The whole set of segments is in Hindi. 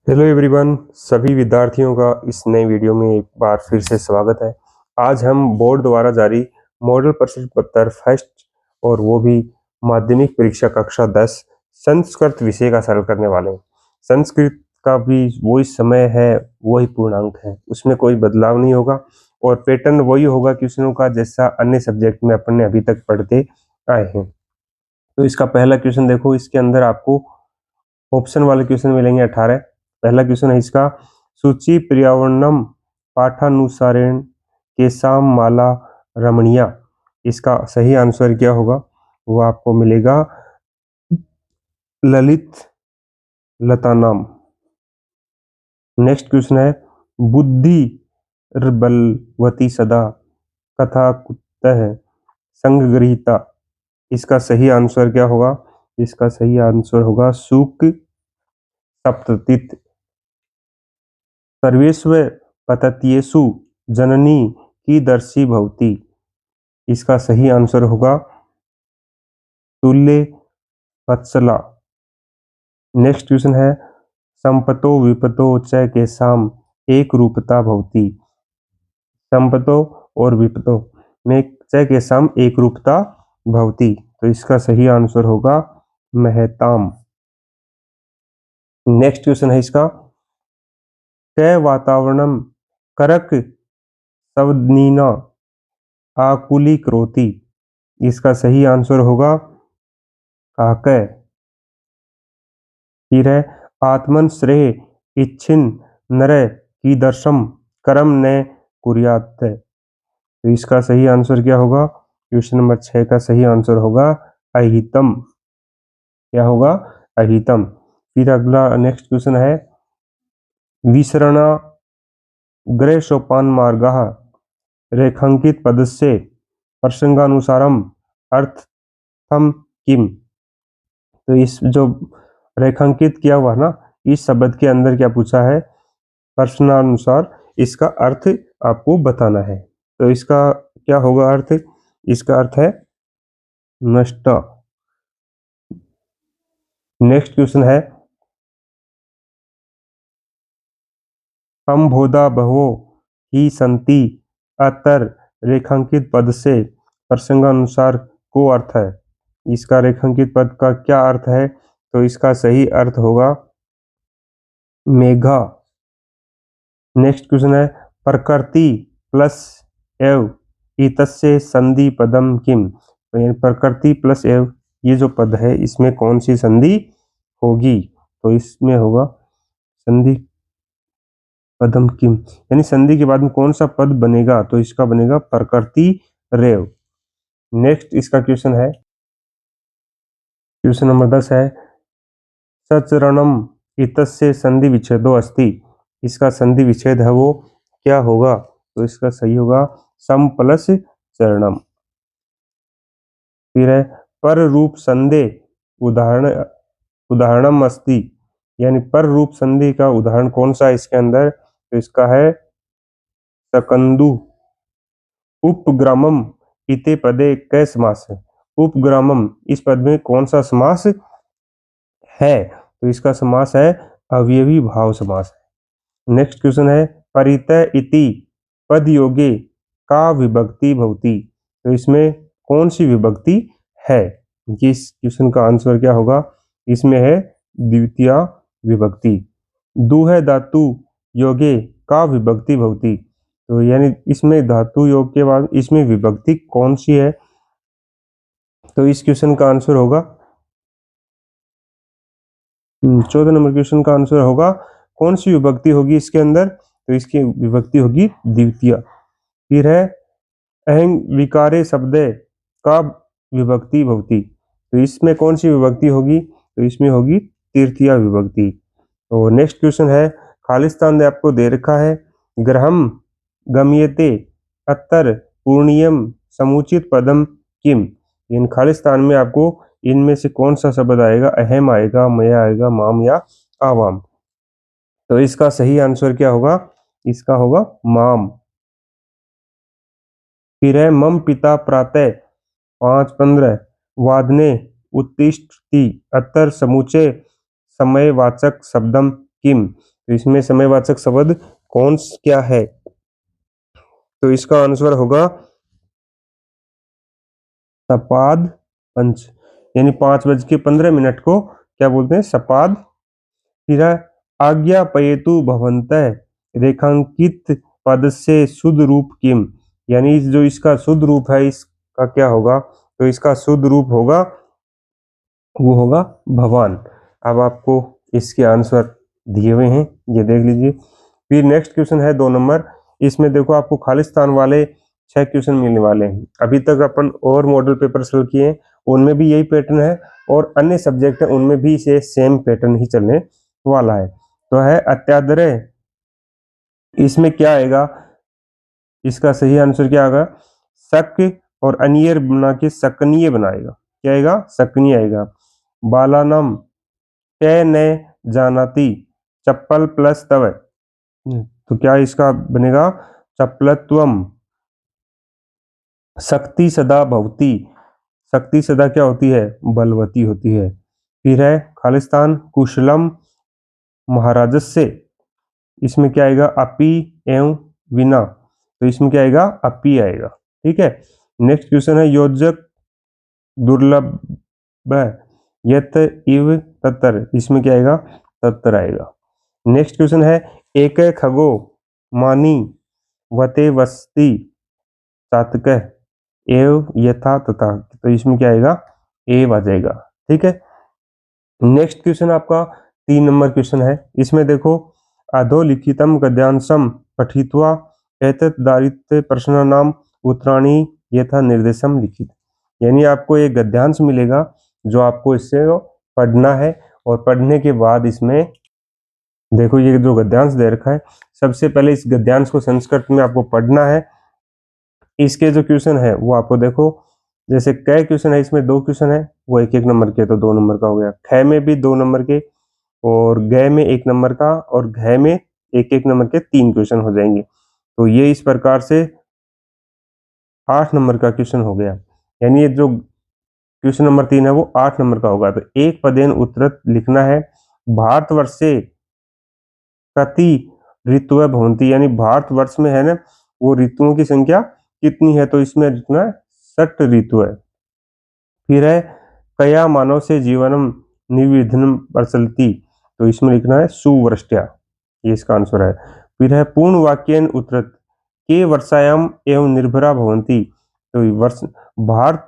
हेलो एवरीवन, सभी विद्यार्थियों का इस नए वीडियो में एक बार फिर से स्वागत है। आज हम बोर्ड द्वारा जारी मॉडल प्रश्न पत्र फर्स्ट और वो भी माध्यमिक परीक्षा कक्षा 10 संस्कृत विषय का सरल करने वाले हैं। संस्कृत का भी वही समय है, वही पूर्णांक है, उसमें कोई बदलाव नहीं होगा और पैटर्न वही होगा क्वेश्चनों का जैसा अन्य सब्जेक्ट में अपन ने अभी तक पढ़ते आए हैं। तो इसका पहला क्वेश्चन देखो, इसके अंदर आपको ऑप्शन वाले क्वेश्चन मिलेंगे 18। पहला क्वेश्चन है इसका, सूची पर्यावरणम पाठानुसारेण केसाम माला रमणीया। इसका सही आंसर क्या होगा वो आपको मिलेगा ललित लता नाम। नेक्स्ट क्वेश्चन है, बुद्धि बलवती सदा कथा कुतः संगगृहीता। इसका सही आंसर क्या होगा? इसका सही आंसर होगा सुक सप्ततित। सर्वेष्व पतत्येषु जननी कीदृशी भवति। इसका सही आंसर होगा तुल्य वत्सला। नेक्स्ट क्वेश्चन है, संपतो विपतो च केषाम् एक रूपता भवति। संपतो और विपतो में च केषाम् एक रूपता भवति, तो इसका सही आंसर होगा महताम। नेक्स्ट क्वेश्चन है इसका, क वातावरणम करक सवदनीना आकुलीकरोति। इसका सही आंसर होगा काकय। फिर है, आत्मन श्रेय इच्छिन नर कीदृशम कर्म न कुर्यात्। तो इसका सही आंसर क्या होगा? क्वेश्चन नंबर 6 का सही आंसर होगा अहितम। क्या होगा? अहितम। फिर अगला नेक्स्ट क्वेश्चन है, विसरणा ग्रह सोपान मार्गः रेखांकित पदस्य प्रसंगानुसारम अर्थम किम। तो इस जो रेखांकित किया हुआ ना, इस शब्द के अंदर क्या पूछा है? प्रश्नानुसार इसका अर्थ आपको बताना है। तो इसका क्या होगा अर्थ? इसका अर्थ है नष्ट। नेक्स्ट क्वेश्चन है, अम्भोदा बहवो ही संति अतर रेखांकित पद से प्रसंगानुसार को अर्थ है। इसका रेखांकित पद का क्या अर्थ है? तो इसका सही अर्थ होगा मेघा। नेक्स्ट क्वेश्चन है, प्रकृति प्लस एव इतस्य संधि पदम किम। तो यानी प्रकृति प्लस एव ये जो पद है इसमें कौन सी संधि होगी? तो इसमें होगा संधि पदम किम, यानी संधि के बाद में कौन सा पद बनेगा? तो इसका बनेगा प्रकृति रेव। नेक्स्ट इसका क्वेश्चन है, क्वेश्चन नंबर 10 है, सचरणम इतस्य संधि विच्छेदो अस्ति। इसका संधि विच्छेद है वो क्या होगा? तो इसका सही होगा सम प्लस चरणम। फिर है, पर रूप संधि उदाहरणम अस्ति, यानी पर रूप संधि का उदाहरण कौन सा है इसके अंदर? तो इसका है सकंदु। उपग्रामम इते पदे कै समास है। उपग्रामम इस पद में कौन सा समास है? तो इसका समास है अवयवी भाव समास है। नेक्स्ट क्वेश्चन है, परितः इति पद योगे का विभक्ति भवति। तो इसमें कौन सी विभक्ति है? इस क्वेश्चन का आंसर क्या होगा? इसमें है द्वितीय विभक्ति। दुह धातु योगे का विभक्ति भवति। तो यानी इसमें धातु योग के बाद इसमें विभक्ति कौन सी है? तो इस क्वेश्चन का आंसर होगा 14 नंबर क्वेश्चन का आंसर होगा कौन सी विभक्ति होगी इसके अंदर? तो इसकी विभक्ति होगी द्वितीय। फिर है, अहं विकारे शब्दे का विभक्ति भवति। तो इसमें कौन सी विभक्ति होगी? तो इसमें होगी तृतीय विभक्ति। तो नेक्स्ट क्वेश्चन है, खालिस्तान ने आपको दे रखा है, ग्रहम गम्यते अत्तर पूर्णियम समुचित पदम किम। इन खालिस्तान में आपको इनमें से कौन सा शब्द आएगा? अहम आएगा, मया आएगा, माम या आवाम। तो इसका सही आंसर क्या होगा? इसका होगा माम। फिर है, मम पिता प्रातः 5:15 वादने उत्तिष्ठति अत्र समुचे समयवाचक शब्दम किम। तो इसमें समयवाचक शब्द कौन क्या है? तो इसका आंसर होगा सपाद पंच, यानी 5:15 को क्या बोलते हैं? सपाद। फिर है आज्ञापयेतु भवन्तः रेखांकित पद से शुद्ध रूप किम, यानी जो इसका शुद्ध रूप है इसका क्या होगा? तो इसका शुद्ध रूप होगा, वो होगा भगवान। अब आपको इसके आंसर दिए हुए हैं, ये देख लीजिए। फिर नेक्स्ट क्वेश्चन है 2 नंबर। इसमें देखो आपको खालिस्तान वाले 6 क्वेश्चन मिलने वाले हैं। अभी तक अपन और मॉडल पेपर सॉल्व किए हैं, उनमें भी यही पैटर्न है, और अन्य सब्जेक्ट है उनमें भी इसे सेम पैटर्न ही चलने वाला है। तो है अत्यादरय, इसमें क्या आएगा? इसका सही आंसर क्या आएगा? शक और अनियर बना के सकनीय बनाएगा। क्या आएगा? सकनीय आएगा। बालानम पे न जानाति चप्पल प्लस तव, तो क्या इसका बनेगा? चप्पलत्वम। शक्ति सदा भवती, शक्ति सदा क्या होती है? बलवती होती है। फिर है खालिस्तान कुशलम महाराजस्य, इसमें क्या आएगा? अपि एवं विना, तो इसमें क्या आएगा? अपि आएगा। ठीक है। नेक्स्ट क्वेश्चन है योजक दुर्लभ यत इव ततर, इसमें क्या आएगा? ततर आएगा। नेक्स्ट क्वेश्चन है एक खगो मानी वते वस्ती चातक एव यथा तथा, तो इसमें क्या आएगा? एव आ जाएगा। ठीक है। नेक्स्ट क्वेश्चन आपका 3 नंबर क्वेश्चन है। इसमें देखो अधोलिखितम गद्यांशम पठित्वा एतत् दारिद्र्य प्रश्नानाम उत्तराणि यथा निर्देशम लिखित, यानी आपको एक गद्यांश मिलेगा जो आपको इससे पढ़ना है, और पढ़ने के बाद इसमें देखो ये जो गद्यांश दे रखा है, सबसे पहले इस गद्यांश को संस्कृत में आपको पढ़ना है। इसके जो क्वेश्चन है वो आपको देखो, जैसे कै क्वेश्चन है, इसमें 2 क्वेश्चन है, वो 1-1 नंबर के, तो 2 नंबर का हो गया। ख में भी 2 नंबर के, और ग में 1 नंबर का, और घ में 1-1 नंबर के 3 क्वेश्चन हो जाएंगे। तो ये इस प्रकार से 8 नंबर का क्वेश्चन हो गया, यानी ये जो क्वेश्चन नंबर 3 है वो 8 नंबर का होगा। तो एक पदेन उत्तरत लिखना है। भारतवर्ष से प्रति ऋतु भवंती, यानी भारतवर्ष में है ना, वो ऋतुओं की संख्या कितनी है? तो इसमें लिखना है 60 ऋतु है। फिर है कया मानव से जीवनम निर्विघ्नं प्रचलति, तो इसमें लिखना है सुवृष्ट्या, ये इसका आंसर है। फिर है पूर्ण वाक्यन उत्तरत के वर्षायाम एवं निर्भरा भवंती, तो वर्ष भारत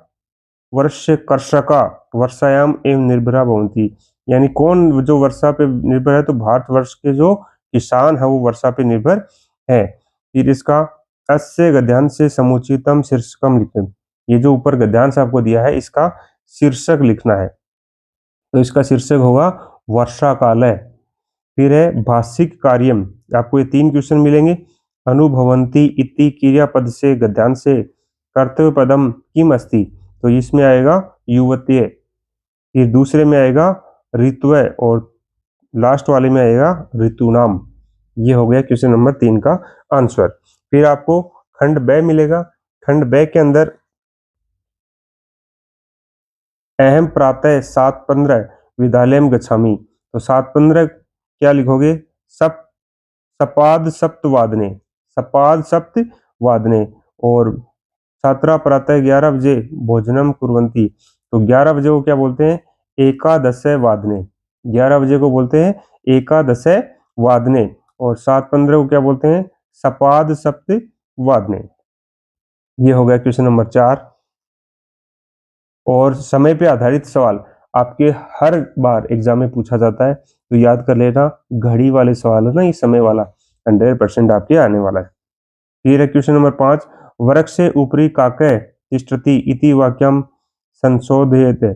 वर्ष कर्षका वर्षायाम एवं निर्भरा भवंती, यानी कौन जो वर्षा पे निर्भर है? तो भारतवर्ष के जो किसान है वो वर्षा पे निर्भर है। फिर इसका अस्य गद्यांश से समुचितम शीर्षकम लिखें, ये जो ऊपर गद्यांश आपको दिया है इसका शीर्षक लिखना है, तो इसका शीर्षक होगा वर्षा काल है। फिर है भाषिक कार्यम, आपको ये 3 क्वेश्चन मिलेंगे। अनुभवंती इति क्रियापद से गद्यांश से कर्तव्य पदम किम अस्ति, तो इसमें आएगा युवतीय। फिर दूसरे में आएगा ऋत्वय, और लास्ट वाले में आएगा ऋतुनाम। ये हो गया क्वेश्चन नंबर 3 का आंसर। फिर आपको खंड ब मिलेगा। खंड ब के अंदर अहम प्रातः 7:15 विद्यालयम गच्छामि, तो 7:15 क्या लिखोगे? सपाद सप्तवादने, सपाद सप्तवादने। और छात्रा प्रातः 11 बजे भोजनम कुर्वन्ति, तो 11 बजे को क्या बोलते हैं? एकादश वादने, 11 बजे को बोलते हैं एकादश वादने। और 7:15 को क्या बोलते हैं? सपाद सप्त वादने। ये हो गया क्वेश्चन नंबर 4। और समय पे आधारित सवाल आपके हर बार एग्जाम में पूछा जाता है, तो याद कर लेना, घड़ी वाले सवाल है ना, ये समय वाला 100% आपके आने वाला है। फिर है क्वेश्चन नंबर 5, वृक्ष से ऊपरी काकय तिष्ठति इति वाक्यम संशोधयते,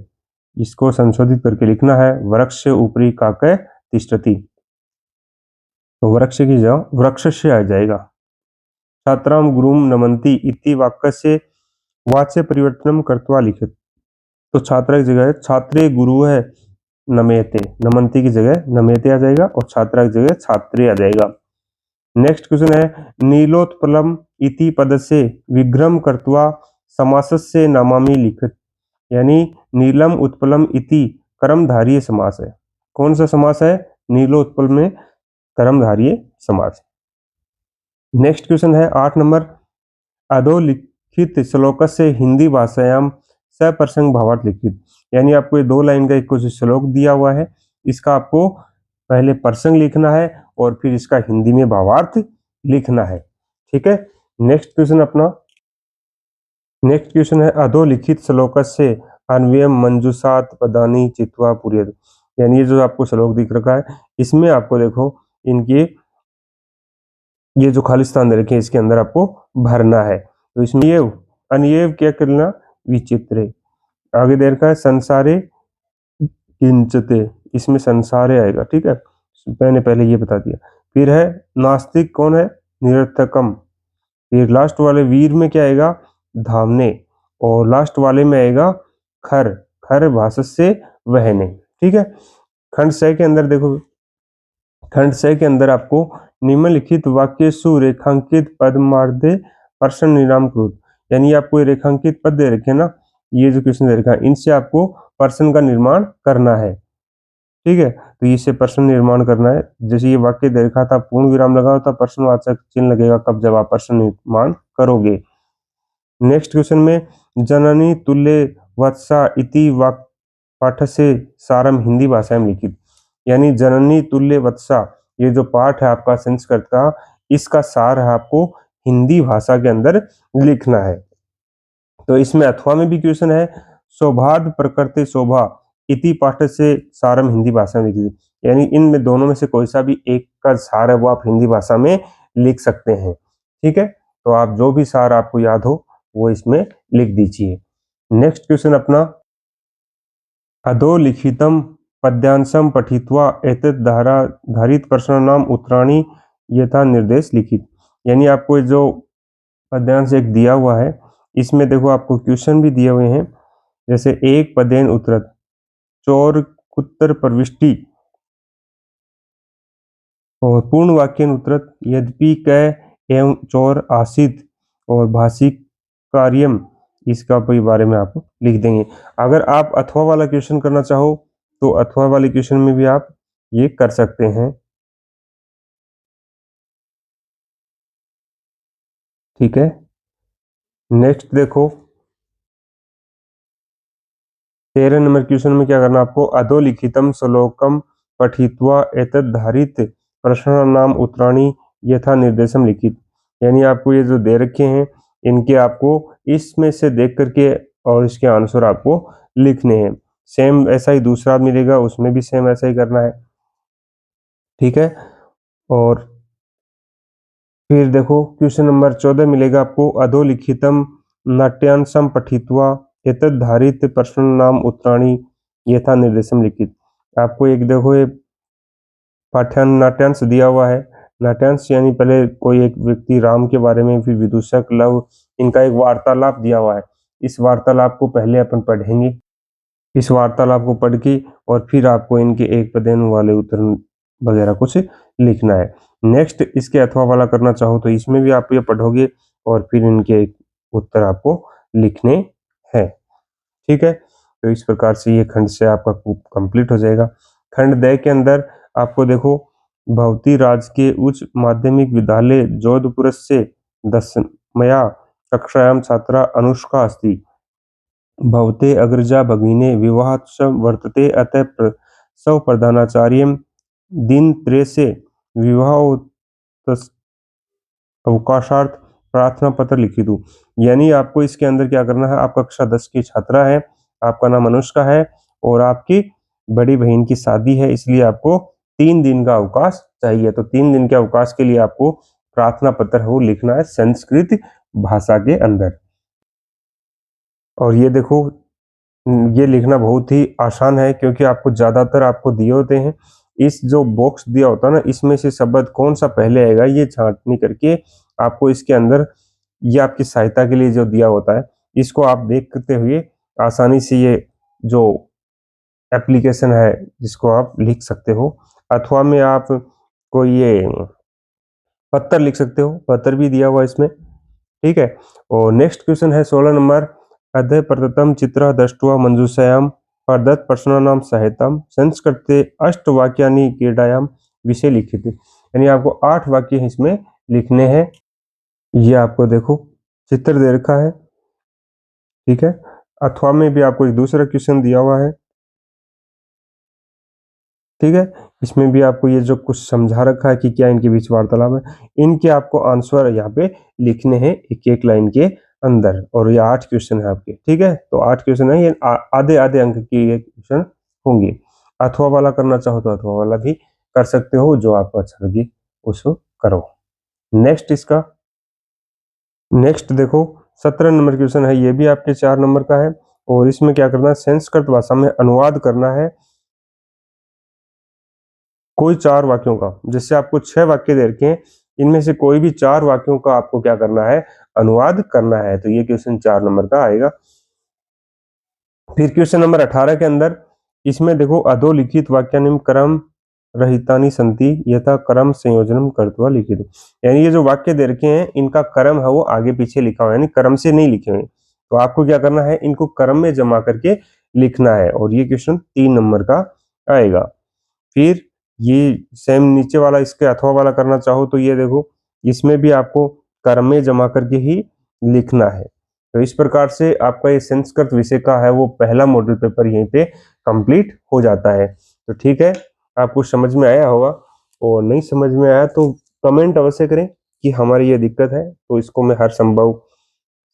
इसको संशोधित करके लिखना है वृक्ष से ऊपरी काकय तिष्ठति, तो वृक्ष की जगह वृक्ष से आ जाएगा। छात्राम गुरुम नमन्ति इति वाक्य से वाच्य परिवर्तनम कर्त्वा लिखित, तो छात्रा की जगह छात्रे गुरु है नमेते, नमन्ति की जगह नमेते आ जाएगा, और छात्रा की जगह छात्रे आ जाएगा। नेक्स्ट क्वेश्चन है नीलोत्पलम इति पद से विग्रह कर्त्वा समासस्य नामामि लिखित, यानी नीलम उत्पलम इति कर्मधारीय समास है। कौन सा समास है? नीलोत्पल में कर्मधारय समास। नेक्स्ट क्वेश्चन है 8 नंबर, अधोलिखित श्लोकस्य हिंदी भाषायां सप्रसंग भावार्थ लिखित। यानी आपको ये 2 लाइन का एक कुछ श्लोक दिया हुआ है, इसका आपको पहले प्रसंग लिखना है और फिर इसका हिंदी में भावार्थ लिखना है। ठीक है। नेक्स्ट क्वेश्चन है अधोलिखित श्लोकस्य अन्वयम् मंजूषात् पदानि चित्वा पूरयेत्। यानी ये जो आपको श्लोक दिख रखा है, इसमें आपको देखो इनके ये जो खाली स्थान दे रखे हैं इसके अंदर आपको भरना है। तो इसमें ये अन्येव क्या करना, विचित्र। आगे दे रखा है संसारे किंचते, इसमें संसारे आएगा। ठीक है, मैंने पहले ये बता दिया। फिर है नास्तिक कौन है, निरर्थकम। फिर लास्ट वाले वीर में क्या आएगा, धामने। और लास्ट वाले में आएगा खर, खर भाषस्य वहने। ठीक है। खंड 6 के अंदर देखो, खंड 6 के अंदर आपको निम्नलिखित वाक्य सुरेखांकित पदमार्धे प्रश्न निराम कृत। यानी आपको ये रेखांकित पद दे रखे ना, ये जो क्वेश्चन दे रखा है, इनसे आपको प्रश्न का निर्माण करना है। ठीक है, तो इससे प्रश्न निर्माण करना है। जैसे ये वाक्य दे रखा था, पूर्ण विराम लगा होता, प्रश्नवाचक चिन्ह लगेगा कब, जब आप प्रश्न निर्माण करोगे। नेक्स्ट क्वेश्चन में जननी तुल्य वत्सा इति वाक्य पाठ से सारम हिंदी भाषा में लिखित। यानी जननी तुल्य वत्सा, ये जो पाठ है आपका संस्कृत का, इसका सार है आपको हिंदी भाषा के अंदर लिखना है। तो इसमें अथवा में भी क्वेश्चन है, सौभाद प्रकृति शोभा इति पाठ से सारम हिंदी भाषा में लिखित। यानी इनमें दोनों में से कोई सा भी एक का सार है वो आप हिंदी भाषा में लिख सकते हैं। ठीक है, तो आप जो भी सार आपको याद हो वो इसमें लिख दीजिए। नेक्स्ट क्वेश्चन अपना, अधोलिखितम पद्यांशम पठित्वा एतत् धारित प्रश्नानाम उत्तराणि यथा निर्देश लिखित। यानी आपको जो पद्यांश एक दिया हुआ है, इसमें देखो आपको क्वेश्चन भी दिए हुए हैं। जैसे एक पदेन उत्तरत, चोर कुत्तर प्रविष्टि, और पूर्ण वाक्य उत्तरत यद्यपि क एवं चोर आसित, और भाषिक कार्यम, इसका बारे में आप लिख देंगे। अगर आप अथवा वाला क्वेश्चन करना चाहो तो अथवा वाले क्वेश्चन में भी आप ये कर सकते हैं। ठीक है। नेक्स्ट देखो 13 नंबर क्वेश्चन में क्या करना आपको, अधोलिखितम श्लोकम पठित्वा एतत् धारित प्रश्नानाम उत्तराणि यथा निर्देशम लिखित। यानी आपको ये जो दे रखे हैं, इनके आपको इसमें से देख करके और इसके आंसर आपको लिखने हैं। सेम ऐसा ही दूसरा मिलेगा, उसमें भी सेम ऐसा ही करना है। ठीक है। और फिर देखो क्वेश्चन नंबर 14 मिलेगा आपको, अधोलिखितम नाट्यांशम पठित्वा एतत् धारित प्रश्नानाम उत्तराणि यथा निर्देशम लिखित। आपको एक देखो ये नाट्यांश दिया हुआ है। नाट्यांश यानी पहले कोई एक व्यक्ति राम के बारे में, फिर विदूषक, लव, इनका एक वार्तालाप दिया हुआ है। इस वार्तालाप को पहले अपन पढ़ेंगे। इस वार्तालाप को पढ़ के और फिर आपको इनके एक पदेन वाले उत्तर वगैरह कुछ लिखना है। नेक्स्ट इसके अथवा वाला करना चाहो तो इसमें भी आप ये पढ़ोगे और फिर इनके उत्तर आपको लिखने हैं। ठीक है, तो इस प्रकार से ये खंड से आपका कंप्लीट हो जाएगा। खंड 2 के अंदर आपको देखो, भवती राजकीय उच्च माध्यमिक विद्यालय जोधपुर से 10वीं कक्षायां छात्रा अनुष्का अस्ति, भवते अग्रजा भगिने विवाहोत्सव वर्तते, अतः सव प्रधानाचार्यं दिनत्रयस्य विवाह अवकाशार्थ प्रार्थना पत्र लिखितु। यानी आपको इसके अंदर क्या करना है, आप कक्षा 10 की छात्रा है, आपका नाम अनुष्का है और आपकी बड़ी बहन की शादी है, इसलिए आपको 3 दिन का अवकाश चाहिए। तो 3 दिन के अवकाश के लिए आपको प्रार्थना पत्र वो लिखना है संस्कृत भाषा के अंदर। और ये देखो, ये लिखना बहुत ही आसान है क्योंकि आपको ज्यादातर आपको दिए होते हैं। इस जो बॉक्स दिया होता है ना, इसमें से शब्द कौन सा पहले आएगा ये छांटनी करके आपको इसके अंदर, ये आपकी सहायता के लिए जो दिया होता है, इसको आप देखते हुए आसानी से ये जो एप्लीकेशन है जिसको आप लिख सकते हो। अथवा में आप कोई ये पत्र लिख सकते हो, पत्र भी दिया हुआ इसमें। ठीक है। और नेक्स्ट क्वेश्चन है 16 नंबर, अद्य प्रदत्तम चित्र दृष्ट्वा मंजूषायां प्रदत्त प्रश्नानां सहितं संस्कृते अष्टवाक्यानि क्रीडायां विषय लिखित। यानी आपको 8 वाक्य इसमें लिखने हैं। ये आपको देखो चित्र दे रखा है, ठीक है। अथवा में भी आपको एक दूसरा क्वेश्चन दिया हुआ है, ठीक है। इसमें भी आपको ये जो कुछ समझा रखा है कि क्या इनके बीच वार्तालाप है, इनके आपको आंसर यहाँ पे लिखने हैं एक एक लाइन के अंदर। और ये 8 क्वेश्चन है आपके, ठीक है। तो 8 क्वेश्चन है, ये आधे आधे अंक की ये क्वेश्चन होंगे। अथवा वाला करना चाहो तो अथवा वाला भी कर सकते हो, जो आपको अच्छा लगे उसको करो। नेक्स्ट देखो 17 नंबर क्वेश्चन है, ये भी आपके 4 नंबर का है। और इसमें क्या करना है, संस्कृत भाषा में अनुवाद करना है कोई 4 वाक्यों का। जैसे आपको 6 वाक्य दे रखे हैं, इनमें से कोई भी 4 वाक्यों का आपको क्या करना है, अनुवाद करना है। तो ये क्वेश्चन 4 नंबर का आएगा। फिर क्वेश्चन नंबर 18 के अंदर इसमें देखो अधोलिखित वाक्यानि क्रम रहितानि सन्ति यथा क्रम संयोजनम कृत्वा लिखित। यानी ये जो वाक्य दे रखे हैं इनका क्रम है वो आगे पीछे लिखा हुआ है, यानी क्रम से नहीं लिखे हुए। तो आपको क्या करना है, इनको क्रम में जमा करके लिखना है। और ये क्वेश्चन 3 नंबर का आएगा। फिर ये सेम नीचे वाला, इसके अथवा वाला करना चाहो तो ये देखो इसमें भी आपको क्रम में जमा करके ही लिखना है। तो इस प्रकार से आपका ये संस्कृत विषय का है वो पहला मॉडल पेपर यहीं पे कंप्लीट हो जाता है। तो ठीक है, आपको समझ में आया होगा। और नहीं समझ में आया तो कमेंट अवश्य करें कि हमारी ये दिक्कत है, तो इसको मैं हर संभव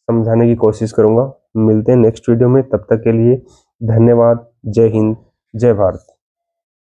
समझाने की कोशिश करूंगा। मिलते हैं नेक्स्ट वीडियो में, तब तक के लिए धन्यवाद। जय हिंद, जय भारत।